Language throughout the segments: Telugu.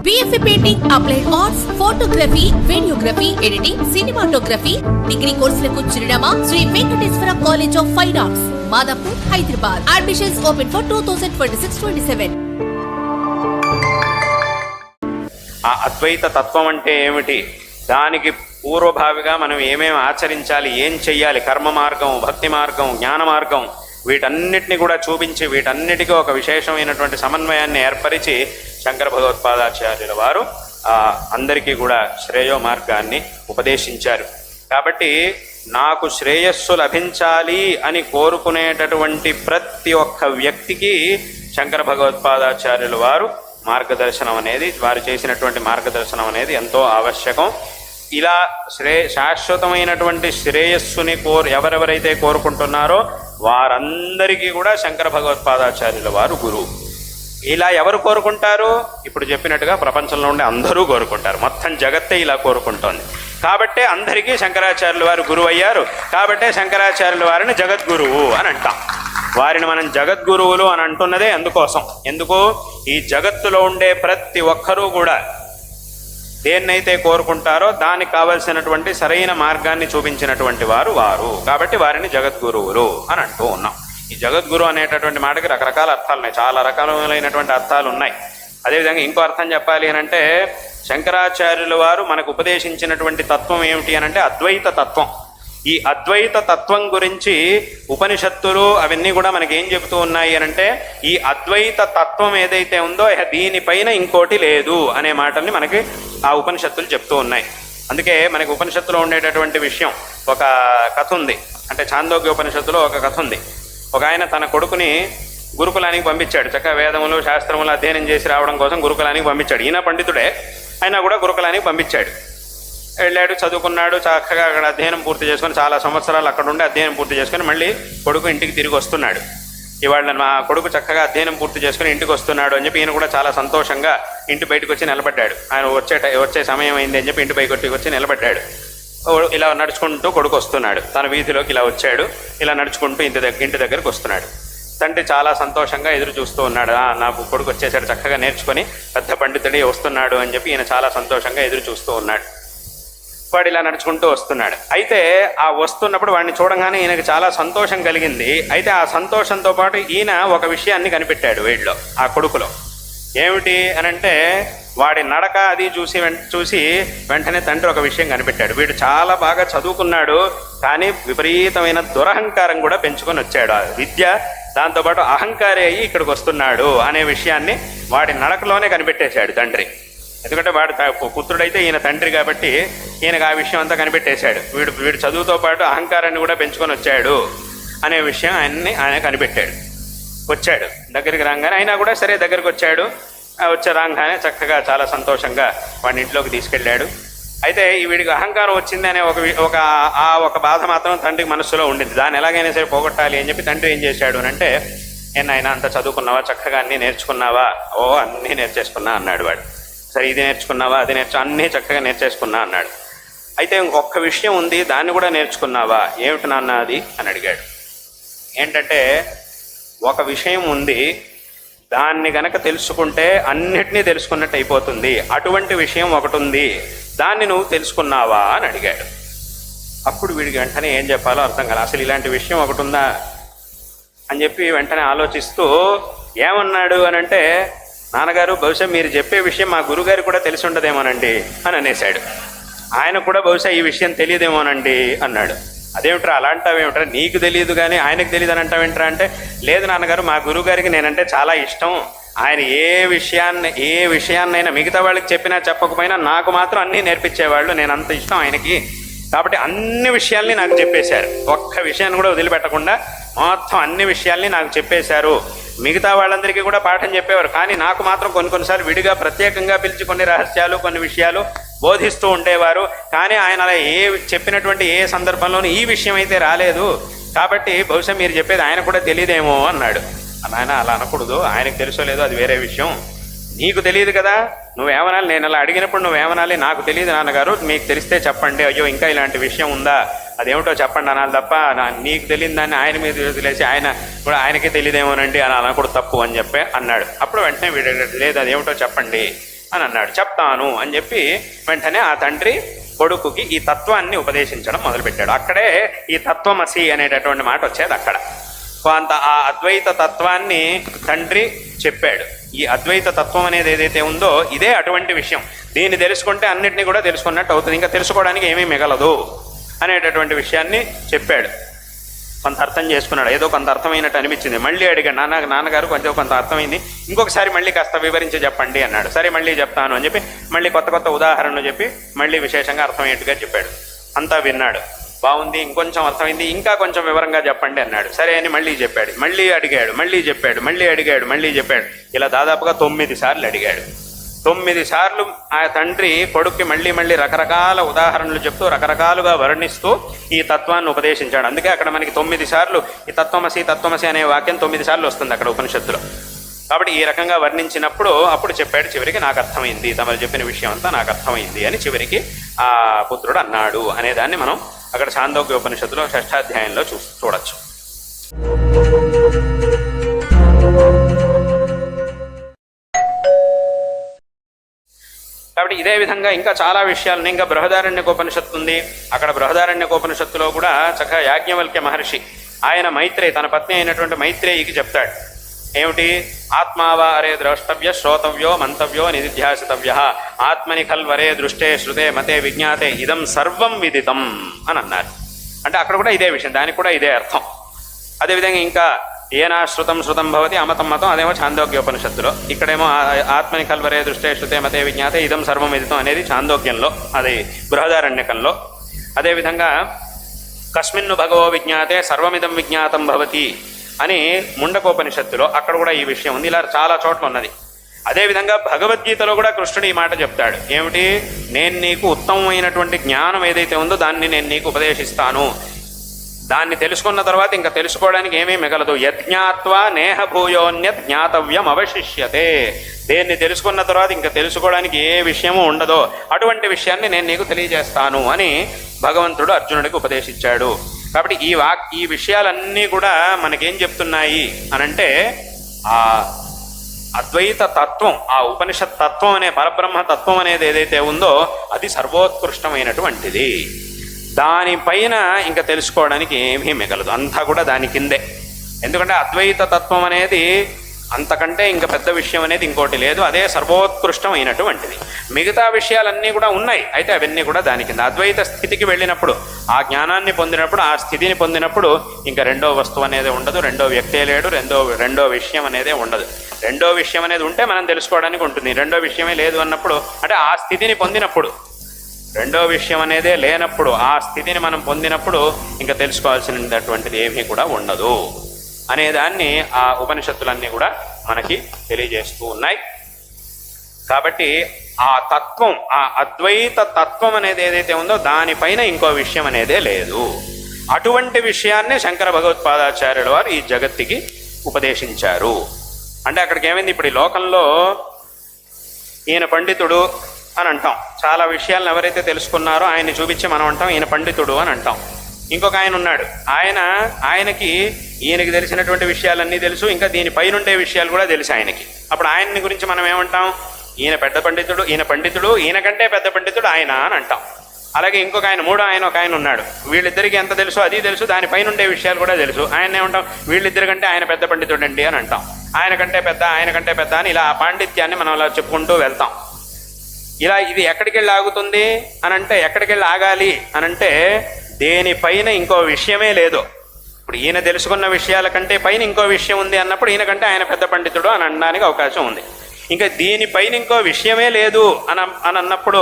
BFA Painting, Applied Arts, Photography, Videography, Editing, Cinematography, Degree కోర్సులకు చిరునామా Sri Venkateswara college of fine arts, Madhapur, Hyderabad. Admissions open for 2026-27. ఆ అద్వైత తత్వం అంటే ఏమిటి, దానికి పూర్వభావిగా మనం ఏమేమి ఆచరించాలి, ఏం చెయ్యాలి, కర్మ మార్గం, భక్తి మార్గం, జ్ఞాన మార్గం, వీటన్నిటిని కూడా చూపించి వీటన్నిటికీ ఒక విశేషమైనటువంటి సమన్వయాన్ని ఏర్పరిచి శంకర భగవత్పాదాచార్యుల వారు అందరికీ కూడా శ్రేయో మార్గాన్ని ఉపదేశించారు. కాబట్టి నాకు శ్రేయస్సు లభించాలి అని కోరుకునేటటువంటి ప్రతి ఒక్క వ్యక్తికి శంకర భగవత్పాదాచార్యుల వారు మార్గదర్శనం అనేది, వారు చేసినటువంటి మార్గదర్శనం అనేది ఎంతో ఆవశ్యకం. ఇలా శాశ్వతమైనటువంటి శ్రేయస్సుని ఎవరెవరైతే కోరుకుంటున్నారో వారందరికీ కూడా శంకర భగవత్పాదాచార్యుల వారు గురువు. ఇలా ఎవరు కోరుకుంటారు? ఇప్పుడు చెప్పినట్టుగా ప్రపంచంలో ఉండే అందరూ కోరుకుంటారు, మొత్తం జగత్తే ఇలా కోరుకుంటోంది. కాబట్టే అందరికీ శంకరాచార్యుల వారు గురువు అయ్యారు. కాబట్టే శంకరాచార్యుల వారిని జగద్గురువు అని అంటాం. వారిని మనం జగద్గురువులు అని అంటున్నదే అందుకోసం. ఎందుకు? ఈ జగత్తులో ఉండే ప్రతి ఒక్కరూ కూడా దేన్నైతే కోరుకుంటారో దానికి కావలసినటువంటి సరైన మార్గాన్ని చూపించినటువంటి వారు. కాబట్టి వారిని జగద్గురువులు అని అంటూ ఉన్నాం. ఈ జగద్గురు అనేటటువంటి మాటకి రకరకాల అర్థాలు ఉన్నాయి, చాలా రకాలైనటువంటి అర్థాలు ఉన్నాయి. అదేవిధంగా ఇంకో అర్థం చెప్పాలి అని అంటే, శంకరాచార్యుల వారు మనకు ఉపదేశించినటువంటి తత్వం ఏమిటి అని అంటే అద్వైత తత్వం. ఈ అద్వైత తత్వం గురించి ఉపనిషత్తులు అవన్నీ కూడా మనకి ఏం చెబుతూ ఉన్నాయి అని అంటే, ఈ అద్వైత తత్వం ఏదైతే ఉందో దీనిపైన ఇంకోటి లేదు అనే మాటల్ని మనకి ఆ ఉపనిషత్తులు చెప్తూ ఉన్నాయి. అందుకే మనకి ఉపనిషత్తులో ఉండేటటువంటి విషయం ఒక కథ ఉంది. అంటే చాందోగ్య ఉపనిషత్తులో ఒక కథ ఉంది. ఒక ఆయన తన కొడుకుని గురుకులానికి పంపించాడు. చక్కగా వేదములు శాస్త్రములు అధ్యయనం చేసి రావడం కోసం గురుకులానికి పంపించాడు. ఈయన పండితుడే అయినా కూడా గురుకులానికి పంపించాడు. వెళ్ళాడు, చదువుకున్నాడు, చక్కగా అక్కడ అధ్యయనం పూర్తి చేసుకొని చాలా సంవత్సరాలు అక్కడ ఉండి అధ్యయనం పూర్తి చేసుకొని మళ్ళీ కొడుకు ఇంటికి తిరిగి వస్తున్నాడు. ఇవాళ మా కొడుకు చక్కగా అధ్యయనం పూర్తి చేసుకుని ఇంటికి వస్తున్నాడు అని చెప్పి ఈయన కూడా చాలా సంతోషంగా ఇంటి బయటకు వచ్చి నిలబడ్డాడు. ఆయన వచ్చే సమయం అయింది అని చెప్పి ఇంటి బయటకు వచ్చి నిలబడ్డాడు. ఇలా నడుచుకుంటూ కొడుకు వస్తున్నాడు. తన వీధిలోకి ఇలా వచ్చాడు. ఇలా నడుచుకుంటూ ఇంటి దగ్గరకు వస్తున్నాడు. తండ్రి చాలా సంతోషంగా ఎదురు చూస్తూ ఉన్నాడు. నా కొడుకు వచ్చేసాడు, చక్కగా నేర్చుకొని పెద్ద పండితుడే వస్తున్నాడు అని చెప్పి ఈయన చాలా సంతోషంగా ఎదురు చూస్తూ ఉన్నాడు. వాడు ఇలా నడుచుకుంటూ వస్తున్నాడు. అయితే ఆ వస్తున్నప్పుడు వాడిని చూడంగానే ఈయనకి చాలా సంతోషం కలిగింది. అయితే ఆ సంతోషంతో పాటు ఈయన ఒక విషయాన్ని కనిపెట్టాడు వీడిలో, ఆ కొడుకులో. ఏమిటి అని అంటే, వాడి నడక అది చూసి వెంటనే తండ్రి ఒక విషయం కనిపెట్టాడు. వీడు చాలా బాగా చదువుకున్నాడు, కానీ విపరీతమైన దురహంకారం కూడా పెంచుకొని వచ్చాడు. ఆ విద్య దాంతోపాటు అహంకారి అయ్యి ఇక్కడికి వస్తున్నాడు అనే విషయాన్ని వాడి నడకలోనే కనిపెట్టేశాడు తండ్రి. ఎందుకంటే వాడు పుత్రుడైతే ఈయన తండ్రి కాబట్టి ఈయనకు ఆ విషయం అంతా కనిపెట్టేశాడు. వీడు చదువుతో పాటు అహంకారాన్ని కూడా పెంచుకొని వచ్చాడు అనే విషయం ఆయన కనిపెట్టాడు. వచ్చాడు దగ్గరికి రాగానే, అయినా కూడా సరే దగ్గరికి వచ్చాడు. రాగానే చక్కగా చాలా సంతోషంగా వాడిని ఇంట్లోకి తీసుకెళ్ళాడు. అయితే ఈ వీడికి అహంకారం వచ్చింది అనే ఒక బాధ మాత్రం తండ్రికి మనస్సులో ఉండింది. దాన్ని ఎలాగైనా సరే పోగొట్టాలి అని చెప్పి తండ్రి ఏం చేశాడు అని అంటే, ఆయన అంత చదువుకున్నావా, చక్కగా అన్నీ నేర్చుకున్నావా? అన్నీ నేర్చేసుకున్నా అన్నాడు వాడు. సరే, ఇది నేర్చుకున్నావా, అది అన్నీ చక్కగా నేర్చేసుకున్నా అన్నాడు. అయితే ఇంకొక విషయం ఉంది, దాన్ని కూడా నేర్చుకున్నావా? ఏమిటి నాన్న అది అని అడిగాడు. ఏంటంటే, ఒక విషయం ఉంది, దాన్ని గనక తెలుసుకుంటే అన్నిటినీ తెలుసుకున్నట్టు అయిపోతుంది. అటువంటి విషయం ఒకటి ఉంది, దాన్ని నువ్వు తెలుసుకున్నావా అని అడిగాడు. అప్పుడు వీడికి వెంటనే ఏం చెప్పాలో అర్థం కాదు. అసలు ఇలాంటి విషయం ఒకటి ఉందా అని చెప్పి వెంటనే ఆలోచిస్తూ ఏమన్నాడు అని అంటే, నాన్నగారు, బహుశా మీరు చెప్పే విషయం మా గురుగారు కూడా తెలిసి ఉండదేమోనండి అని అనేశాడు. ఆయన కూడా బహుశా ఈ విషయం తెలియదేమోనండి అన్నాడు. అదేమిట్రా అలా అంటావేమిట్రా, నీకు తెలియదు కానీ ఆయనకు తెలియదు అని అంటావేంట్రా అంటే, లేదు నాన్నగారు, మా గురువుగారికి నేనంటే చాలా ఇష్టం. ఆయన ఏ విషయాన్నైనా మిగతా వాళ్ళకి చెప్పినా చెప్పకపోయినా నాకు మాత్రం అన్నీ నేర్పించేవాళ్ళు. నేను అంత ఇష్టం ఆయనకి. కాబట్టి అన్ని విషయాల్ని నాకు చెప్పేశారు. ఒక్క విషయాన్ని కూడా వదిలిపెట్టకుండా మొత్తం అన్ని విషయాల్ని నాకు చెప్పేశారు. మిగతా వాళ్ళందరికీ కూడా పాఠం చెప్పేవారు, కానీ నాకు మాత్రం కొన్నిసార్లు విడిగా ప్రత్యేకంగా పిలిచి కొన్ని రహస్యాలు, కొన్ని విషయాలు బోధిస్తూ ఉండేవారు. కానీ ఆయన అలా చెప్పినటువంటి ఏ సందర్భంలోనూ ఈ విషయం అయితే రాలేదు. కాబట్టి బహుశా మీరు చెప్పేది ఆయన కూడా తెలియదేమో అన్నాడు. ఆయన అలా అనకూడదు, ఆయనకు తెలుసో లేదో అది వేరే విషయం. నీకు తెలియదు కదా, నువ్వేమనాలి? నేను అలా అడిగినప్పుడు నువ్వేమనాలి? నాకు తెలియదు నాన్నగారు, మీకు తెలిస్తే చెప్పండి. అయ్యో ఇంకా ఇలాంటి విషయం ఉందా, అదేమిటో చెప్పండి అనాలి తప్ప నీకు తెలియని దాన్ని ఆయన మీద వదిలేసి ఆయన కూడా ఆయనకే తెలియదేమోనండి అని అనకూడదు, తప్పు అని చెప్పి అన్నాడు. అప్పుడు వెంటనే వీడు, లేదు అదేమిటో చెప్పండి అని అన్నాడు. చెప్తాను అని చెప్పి వెంటనే ఆ తండ్రి కొడుకుకి ఈ తత్వాన్ని ఉపదేశించడం మొదలుపెట్టాడు. అక్కడే ఈ తత్వమసి అనేటటువంటి మాట వచ్చేది. అక్కడ కొంత ఆ అద్వైత తత్వాన్ని తండ్రి చెప్పాడు. ఈ అద్వైత తత్వం అనేది ఏదైతే ఉందో ఇదే అటువంటి విషయం. దీన్ని తెలుసుకుంటే అన్నిటినీ కూడా తెలుసుకున్నట్టు అవుతుంది, ఇంకా తెలుసుకోవడానికి ఏమీ మిగలదు అనేటటువంటి విషయాన్ని చెప్పాడు. కొంత అర్థం చేసుకున్నాడు, ఏదో కొంత అర్థమైనట్టు అనిపించింది. మళ్ళీ అడిగాడు, నాన్నగారు కొంత అర్థమైంది, ఇంకొకసారి మళ్ళీ కాస్త వివరించి చెప్పండి అన్నాడు. సరే మళ్ళీ చెప్తాను అని చెప్పి మళ్ళీ కొత్త ఉదాహరణలు చెప్పి మళ్ళీ విశేషంగా అర్థమయ్యేట్టుగా చెప్పాడు. అంతా విన్నాడు, బాగుంది, ఇంకొంచెం అర్థమైంది, ఇంకా కొంచెం వివరంగా చెప్పండి అన్నాడు. సరే అని మళ్ళీ చెప్పాడు, మళ్ళీ అడిగాడు, మళ్ళీ చెప్పాడు, మళ్ళీ అడిగాడు, మళ్ళీ చెప్పాడు. ఇలా దాదాపుగా 9 సార్లు అడిగాడు. 9 సార్లు ఆ తండ్రి కొడుక్కి మళ్ళీ రకరకాల ఉదాహరణలు చెప్తూ రకరకాలుగా వర్ణిస్తూ ఈ తత్వాన్ని ఉపదేశించాడు. అందుకే అక్కడ మనకి 9 సార్లు ఈ తత్వమసి అనే వాక్యం 9 సార్లు వస్తుంది అక్కడ ఉపనిషత్తులో. కాబట్టి ఈ రకంగా వర్ణించినప్పుడు అప్పుడు చెప్పాడు చివరికి, నాకు అర్థమైంది, తమరు చెప్పిన విషయం అంతా నాకు అర్థమైంది అని చివరికి ఆ పుత్రుడు అన్నాడు అనేదాన్ని మనం అక్కడ ఛాందోగ్య ఉపనిషత్తులో 6వ అధ్యాయంలో చూడొచ్చు. కాబట్టి ఇదే విధంగా ఇంకా చాలా విషయాలని, ఇంకా బృహదారణ్యకోపనిషత్తు ఉంది. అక్కడ బృహదారణ్యకోపనిషత్తులో కూడా చక్కగా యాజ్ఞవల్క్య మహర్షి ఆయన మైత్రేయి, తన పత్ని అయినటువంటి మైత్రేయికి చెప్తాడు. ఏమిటి? ఆత్మావా అరే ద్రష్టవ్య శ్రోతవ్యో మంతవ్యో నిధిధ్యాసితవ్య ఆత్మని ఖల్వరే దృష్టే శ్రుతే మతే విజ్ఞాతే ఇదం సర్వం విదితం అని అన్నారు. అంటే అక్కడ కూడా ఇదే విషయం, దానికి కూడా ఇదే అర్థం. అదేవిధంగా ఇంకా ఏనా శృతం భవతి అమతం మతం, అదేమో ఛాందోగ్యోపనిషత్తులో. ఇక్కడేమో ఆత్మని కల్వరే దృష్టే శ్రుతే మతే విజ్ఞాతే ఇదం సర్వం విదితం అనేది ఛాందోగ్యంలో, అది బృహదారణ్యకంలో. అదేవిధంగా కస్మిన్ను భగవో విజ్ఞాతే సర్వమిదం విజ్ఞాతం భవతి అని ముండకోపనిషత్తులో అక్కడ కూడా ఈ విషయం ఉంది. ఇలా చాలా చోట్ల ఉన్నది. అదేవిధంగా భగవద్గీతలో కూడా కృష్ణుడు ఈ మాట చెప్తాడు. ఏమిటి? నేను నీకు ఉత్తమమైనటువంటి జ్ఞానం ఏదైతే ఉందో దాన్ని నేను నీకు ఉపదేశిస్తాను, దాన్ని తెలుసుకున్న తర్వాత ఇంకా తెలుసుకోవడానికి ఏమీ మిగలదు. యజ్ఞాత్వా నేహ భూయోన్యత్ జ్ఞాతవ్యం అవశిష్యతే. దేన్ని తెలుసుకున్న తర్వాత ఇంకా తెలుసుకోవడానికి ఏ విషయము ఉండదో అటువంటి విషయాన్ని నేను నీకు తెలియజేస్తాను అని భగవంతుడు అర్జునుడికి ఉపదేశించాడు. కాబట్టి ఈ విషయాలన్నీ కూడా మనకేం చెప్తున్నాయి అనంటే, ఆ అద్వైత తత్వం, ఆ ఉపనిషత్ తత్వం అనే పరబ్రహ్మ తత్వం అనేది ఏదైతే ఉందో అది సర్వోత్కృష్టమైనటువంటిది. దానిపైన ఇంకా తెలుసుకోవడానికి ఏమీ మిగలదు, అంతా కూడా దాని కిందే. ఎందుకంటే అద్వైత తత్వం అనేది అంతకంటే ఇంకా పెద్ద విషయం అనేది ఇంకోటి లేదు, అదే సర్వోత్కృష్టమైనటువంటిది. మిగతా విషయాలన్నీ కూడా ఉన్నాయి, అయితే అవన్నీ కూడా దాని కింద. అద్వైత స్థితికి వెళ్ళినప్పుడు, ఆ జ్ఞానాన్ని పొందినప్పుడు, ఆ స్థితిని పొందినప్పుడు ఇంకా రెండో వస్తువు అనేది ఉండదు, రెండో వ్యక్తే లేడు, రెండో విషయం అనేదే ఉండదు. రెండో విషయం అనేది ఉంటే మనం తెలుసుకోవడానికి ఉంటుంది. రెండో విషయమే లేదు అన్నప్పుడు, అంటే ఆ స్థితిని పొందినప్పుడు, రెండో విషయం అనేదే లేనప్పుడు ఆ స్థితిని మనం పొందినప్పుడు ఇంకా తెలుసుకోవాల్సినటువంటిది ఏమీ కూడా ఉండదు అనేదాన్ని ఆ ఉపనిషత్తులన్నీ కూడా మనకి తెలియజేస్తూ ఉన్నాయి. కాబట్టి ఆ తత్వం, ఆ అద్వైత తత్వం అనేది ఏదైతే ఉందో దానిపైన ఇంకో విషయం అనేదే లేదు. అటువంటి విషయాన్నే శంకర భగవత్పాదాచార్యుల వారు ఈ జగత్తుకి ఉపదేశించారు. అంటే అక్కడికి ఏమైంది, ఇప్పుడు ఈ లోకంలో ఈయన పండితుడు అని అంటాం, చాలా విషయాలను ఎవరైతే తెలుసుకున్నారో ఆయన్ని చూపించి మనం అంటాం ఈయన పండితుడు అని అంటాం. ఇంకొక ఆయన ఉన్నాడు, ఆయనకి ఈయనకి తెలిసినటువంటి విషయాలన్నీ తెలుసు, ఇంకా దీనిపైనుండే విషయాలు కూడా తెలుసు ఆయనకి. అప్పుడు ఆయన్ని గురించి మనం ఏమంటాం, ఈయన పెద్ద పండితుడు, ఈయన పండితుడు, ఈయనకంటే పెద్ద పండితుడు ఆయన అని అంటాం. అలాగే ఇంకొక ఆయన, ఒక ఆయన ఉన్నాడు, వీళ్ళిద్దరికి ఎంత తెలుసో అది తెలుసు, దానిపైన ఉండే విషయాలు కూడా తెలుసు, ఆయన ఏమంటాం, వీళ్ళిద్దరికంటే ఆయన పెద్ద పండితుడండి అని అంటాం. ఆయనకంటే పెద్ద అని ఇలా ఆ పాండిత్యాన్ని మనం అలా చెప్పుకుంటూ వెళ్తాం. ఇలా ఇది ఎక్కడికి వెళ్ళి ఆగుతుంది అనంటే, ఎక్కడికి వెళ్ళి ఆగాలి అనంటే దేనిపైన ఇంకో విషయమే లేదు. ఇప్పుడు ఈయన తెలుసుకున్న విషయాల కంటే పైన ఇంకో విషయం ఉంది అన్నప్పుడు ఈయనకంటే ఆయన పెద్ద పండితుడు అని అనడానికి అవకాశం ఉంది. ఇంకా దీనిపైన ఇంకో విషయమే లేదు అని అన్నప్పుడు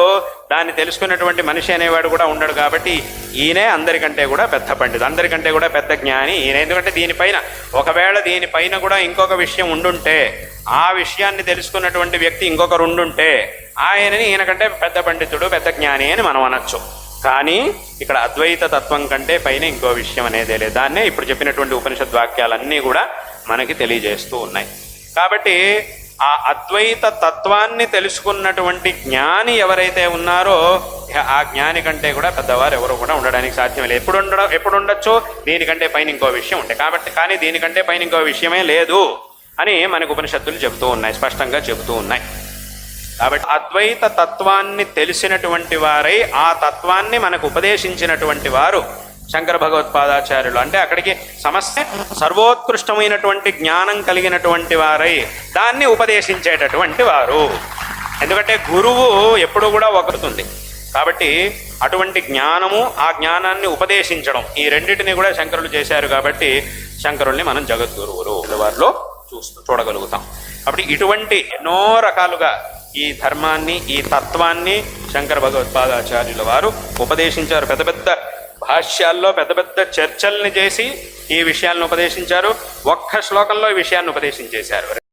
దాన్ని తెలుసుకున్నటువంటి మనిషి అనేవాడు కూడా ఉండడు. కాబట్టి ఈయనే అందరికంటే కూడా పెద్ద పండితుడు, అందరికంటే కూడా పెద్ద జ్ఞాని ఈయన. ఎందుకంటే దీనిపైన, ఒకవేళ దీనిపైన కూడా ఇంకొక విషయం ఉండుంటే, ఆ విషయాన్ని తెలుసుకున్నటువంటి వ్యక్తి ఇంకొకరు ఉండుంటే ఆయనని ఈయనకంటే పెద్ద పండితుడు, పెద్ద జ్ఞాని అని మనం అనొచ్చు. కానీ ఇక్కడ అద్వైత తత్వం కంటే పైన ఇంకో విషయం అనేదే లేదు. దాన్నే ఇప్పుడు చెప్పినటువంటి ఉపనిషద్ వాక్యాలన్నీ కూడా మనకి తెలియజేస్తూ ఉన్నాయి. కాబట్టి ఆ అద్వైత తత్వాన్ని తెలుసుకున్నటువంటి జ్ఞాని ఎవరైతే ఉన్నారో ఆ జ్ఞాని కంటే కూడా పెద్దవారు ఎవరు కూడా ఉండడానికి సాధ్యం లేదు. ఎప్పుడు ఉండొచ్చు, దీనికంటే పైన ఇంకో విషయం ఉంటే. కాబట్టి కానీ దీనికంటే పైన ఇంకో విషయమే లేదు అని మనకు ఉపనిషత్తులు చెబుతూ ఉన్నాయి, స్పష్టంగా చెబుతూ ఉన్నాయి. కాబట్టి అద్వైత తత్వాన్ని తెలిసినటువంటి వారై ఆ తత్వాన్ని మనకు ఉపదేశించినటువంటి వారు శంకర భగవత్పాదాచార్యులు. అంటే అక్కడికి సమస్య సర్వోత్కృష్టమైనటువంటి జ్ఞానం కలిగినటువంటి వారై దాన్ని ఉపదేశించేటటువంటి వారు. ఎందుకంటే గురువు ఎప్పుడూ కూడా ఒకరుతుంది కాబట్టి అటువంటి జ్ఞానము ఆ జ్ఞానాన్ని ఉపదేశించడం ఈ రెండింటిని కూడా శంకరులు చేశారు. కాబట్టి శంకరుల్ని మనం జగద్గురువులు వారిలో చూడగలుగుతాం. కాబట్టి ఇటువంటి ఎన్నో రకాలుగా ఈ ధర్మాన్ని ఈ తత్వాన్ని శంకర భగవత్పాదాచార్యుల వారు ఉపదేశించారు. పెద్ద పెద్ద భాష్యాల్లో పెద్ద పెద్ద చర్చల్ని చేసి ఈ విషయాలను ఉపదేశించారు. ఒక్క శ్లోకంలో ఈ విషయాన్ని ఉపదేశించేశారు.